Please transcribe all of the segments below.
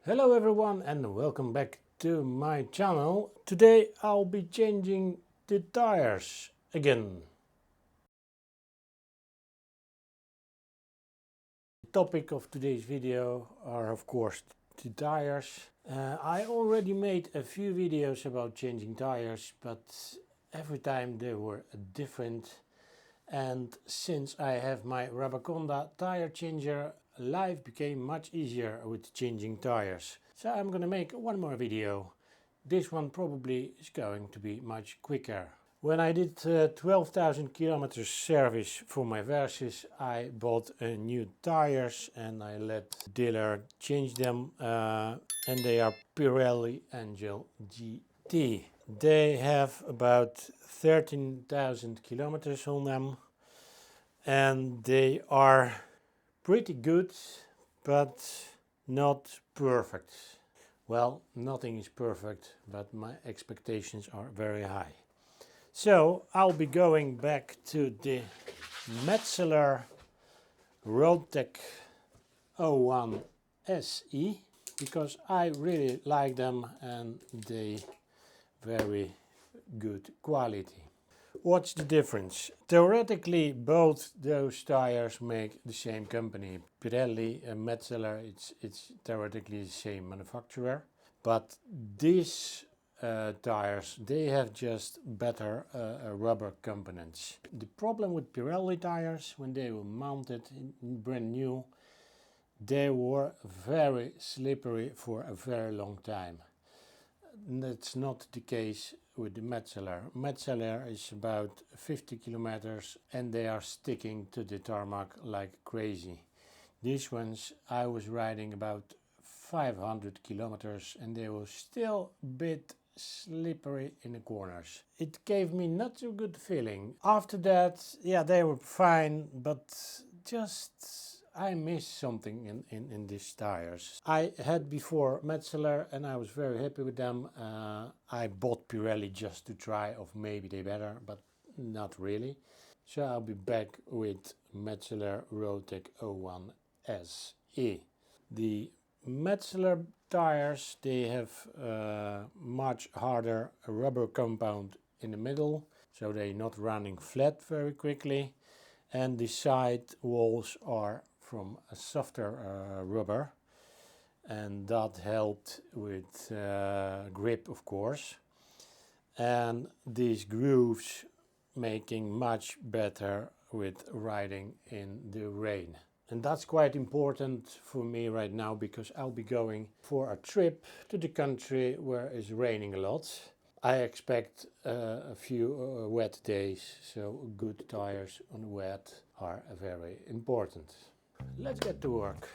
Hello everyone and welcome back to my channel. Today I'll be changing the tires again. The topic of today's video are of course the tires. I already made a few videos about changing tires, but every time they were different. And since I have my Rabaconda tire changer, life became much easier with changing tires. So I'm gonna make one more video. This one probably is going to be much quicker. When I did 12,000 kilometers service for my Versys, I bought new tires and I let the dealer change them, and they are Pirelli Angel GT. They have about 13,000 kilometers on them and they are pretty good, but not perfect. Well, nothing is perfect, but my expectations are very high. So I'll be going back to the Metzeler Roadtec 01 SE because I really like them and they very good quality. What's the difference? Theoretically, both those tires make the same company. Pirelli and Metzeler, it's theoretically the same manufacturer. But these tires, they have just better rubber components. The problem with Pirelli tires, when they were mounted brand new, they were very slippery for a very long time. That's not the case with the Metzeler. Metzeler is about 50 kilometers and they are sticking to the tarmac like crazy. These ones I was riding about 500 kilometers and they were still a bit slippery in the corners. It gave me not so good feeling. After that, yeah, they were fine, but just I missed something in these tires. I had before Metzeler and I was very happy with them. I bought Pirelli just to try if maybe they better, but not really. So I'll be back with Metzeler Roadtec 01 SE. The Metzeler tires, they have much harder rubber compound in the middle, so they're not running flat very quickly, and the side walls are from a softer rubber, and that helped with grip of course, and these grooves making much better with riding in the rain. And that's quite important for me right now because I'll be going for a trip to the country where it's raining a lot. I expect a few wet days, so good tires on wet are very important. Let's get to work.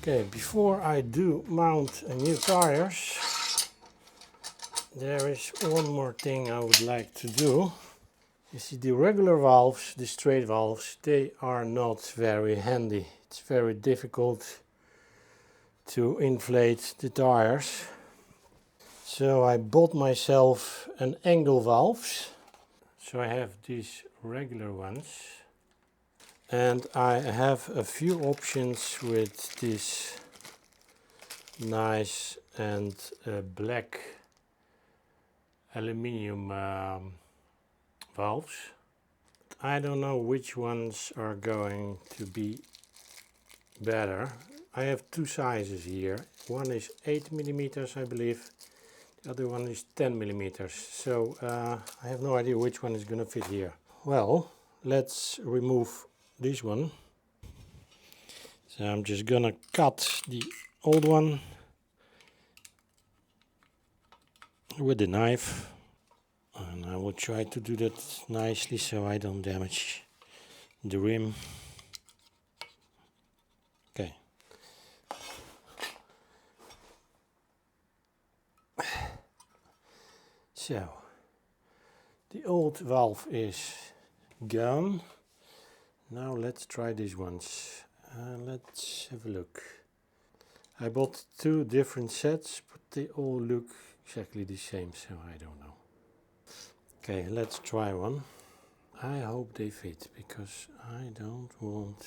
Okay, before I do mount a new tires, there is one more thing I would like to do. You see, the regular valves, the straight valves, they are not very handy. It's very difficult to inflate the tires. So I bought myself an angle valves. So I have these regular ones. And I have a few options with this nice and black aluminium valves. I don't know which ones are going to be better. I have two sizes here. One is 8 millimeters, I believe. The other one is 10 millimeters. So I have no idea which one is going to fit here. Well, let's remove this one. So I'm just gonna cut the old one with a knife. And I will try to do that nicely so I don't damage the rim. Okay. So, the old valve is gone. Now let's try these ones. Let's have a look. I bought two different sets, but they all look exactly the same, so I don't know. Okay, let's try one. I hope they fit, because I don't want...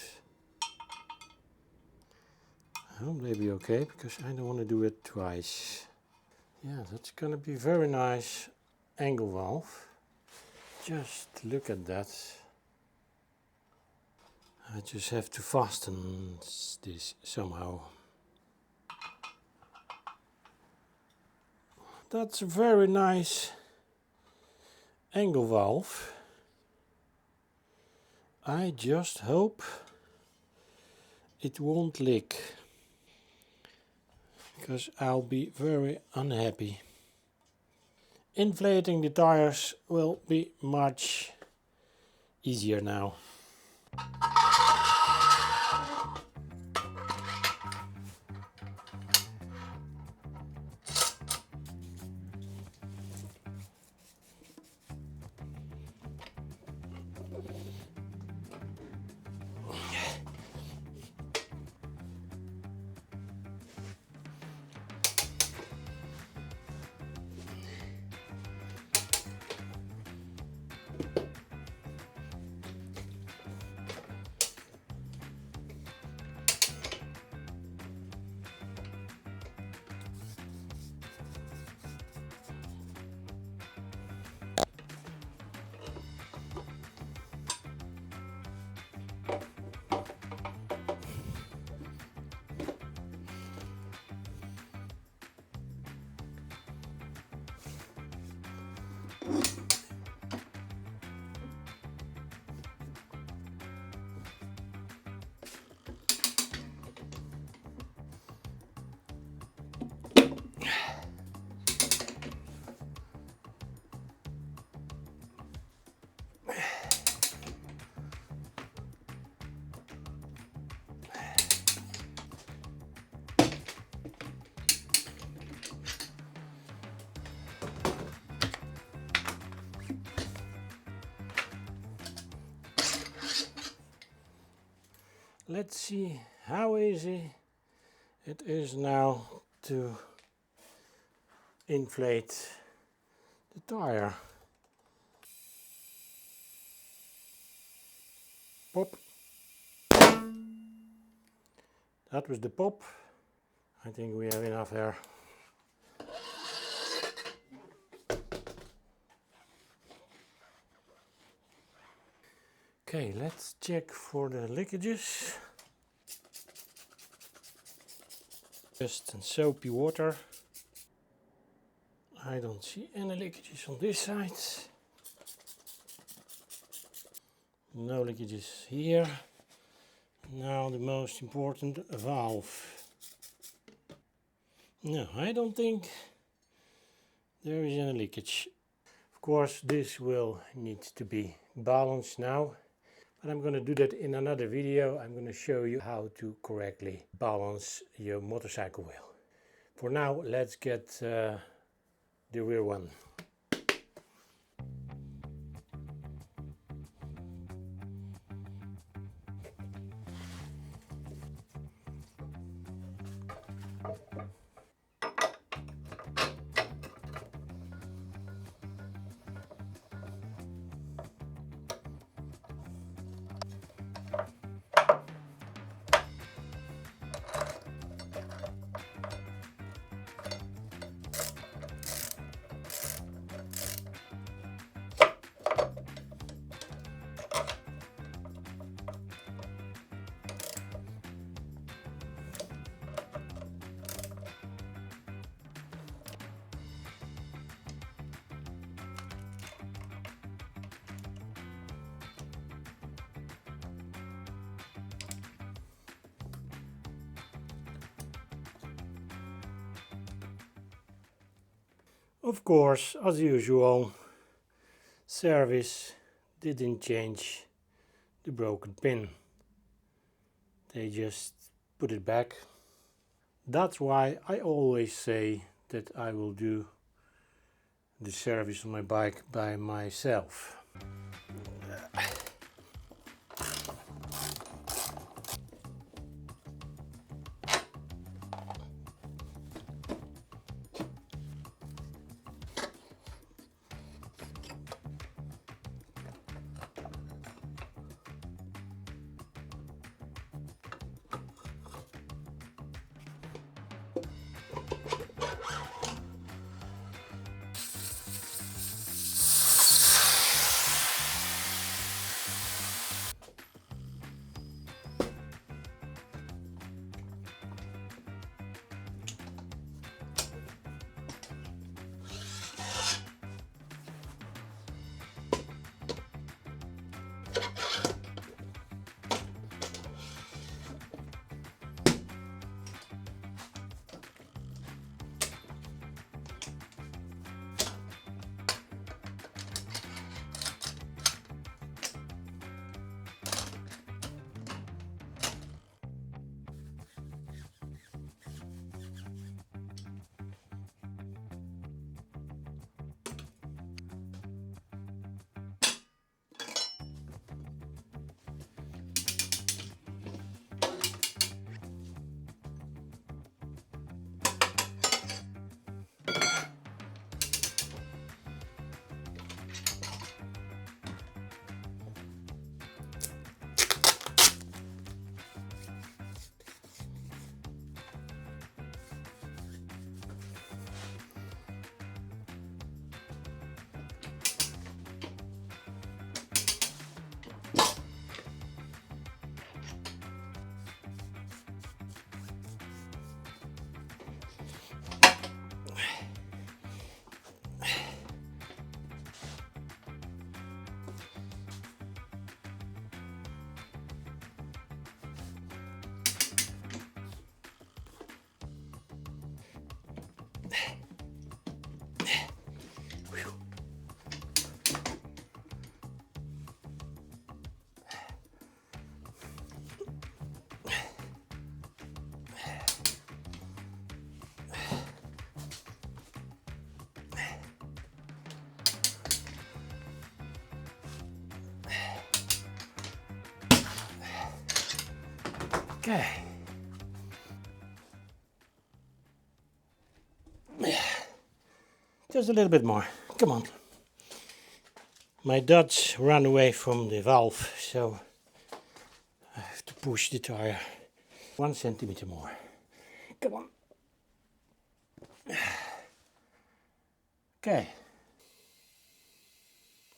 I hope they be okay, because I don't want to do it twice. Yeah, that's gonna be very nice angle valve. Just look at that. I just have to fasten this somehow. That's a very nice angle valve. I just hope it won't leak, because I'll be very unhappy. Inflating the tires will be much easier now. Let's see how easy it is now to inflate the tire. Pop. That was the pop. I think we have enough air. Okay, let's check for the leakages. Just some soapy water. I don't see any leakages on this side. No leakages here. Now the most important valve. No, I don't think there is any leakage. Of course, this will need to be balanced now. But I'm going to do that in another video. I'm going to show you how to correctly balance your motorcycle wheel. For now, let's get the rear one. Of course, as usual, service didn't change the broken pin. They just put it back. That's why I always say that I will do the service on my bike by myself. Okay. Just a little bit more. Come on. My Dutch ran away from the valve, so I have to push the tire 1 centimeter more. Come on. Okay.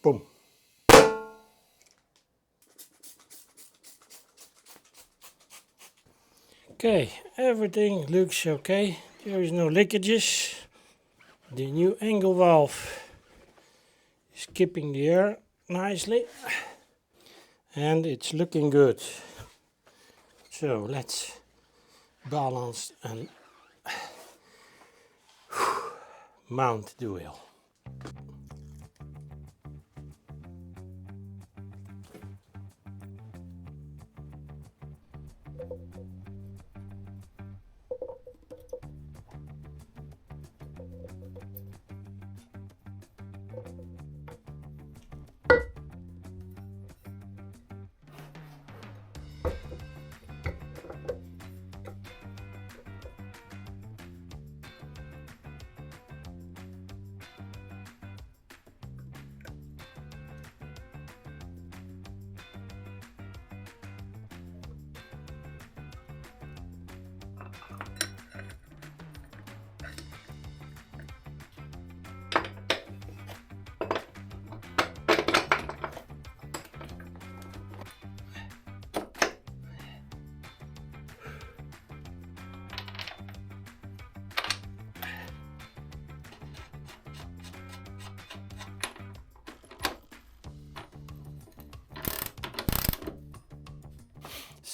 Boom. Okay, everything looks okay. There is no leakages. The new angle valve is keeping the air nicely. And it's looking good. So let's balance and mount the wheel.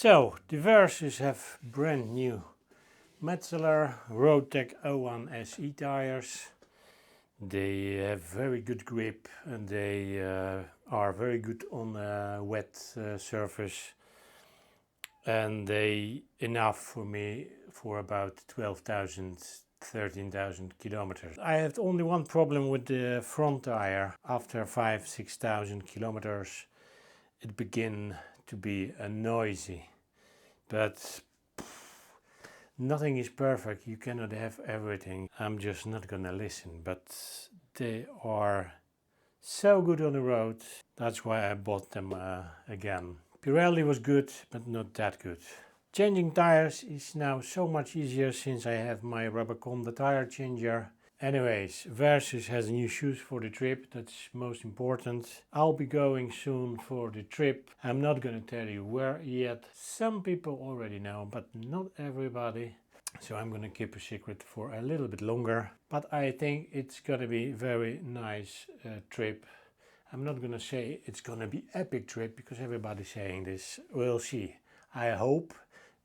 So the Versys have brand new Metzeler Roadtec 01 SE tires. They have very good grip and they are very good on wet surface, and they enough for me for about 12,000 13,000 kilometers. I had only one problem with the front tire. After 5,000-6,000 kilometers it began to be noisy, but nothing is perfect. You cannot have everything. I'm just not gonna listen, but they are so good on the road. That's why I bought them again. Pirelli was good, but not that good. Changing tires is now so much easier since I have my Rubbercon the tire changer. Anyways, Versys has new shoes for the trip, that's most important. I'll be going soon for the trip. I'm not gonna tell you where yet. Some people already know, but not everybody. So I'm gonna keep a secret for a little bit longer. But I think it's gonna be very nice trip. I'm not gonna say it's gonna be epic trip because everybody's saying this. We'll see. I hope.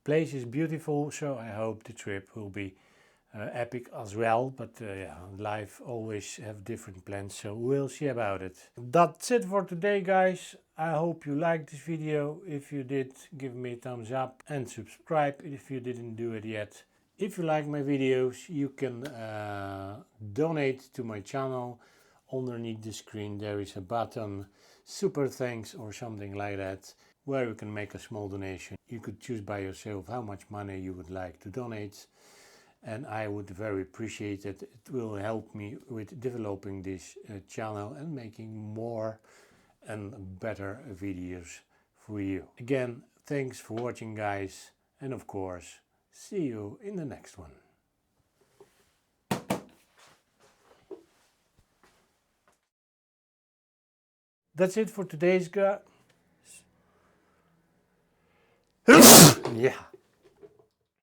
Place is beautiful, so I hope the trip will be epic as well, but yeah, life always have different plans, so we'll see about it. That's it for today, guys. I hope you liked this video. If you did, give me a thumbs up and subscribe if you didn't do it yet. If you like my videos, you can donate to my channel. Underneath the screen there is a button, super thanks or something like that, where you can make a small donation. You could choose by yourself how much money you would like to donate, and I would very appreciate it. It will help me with developing this channel and making more and better videos for you. Again, thanks for watching, guys, and of course, see you in the next one. That's it for today's guy. Yeah.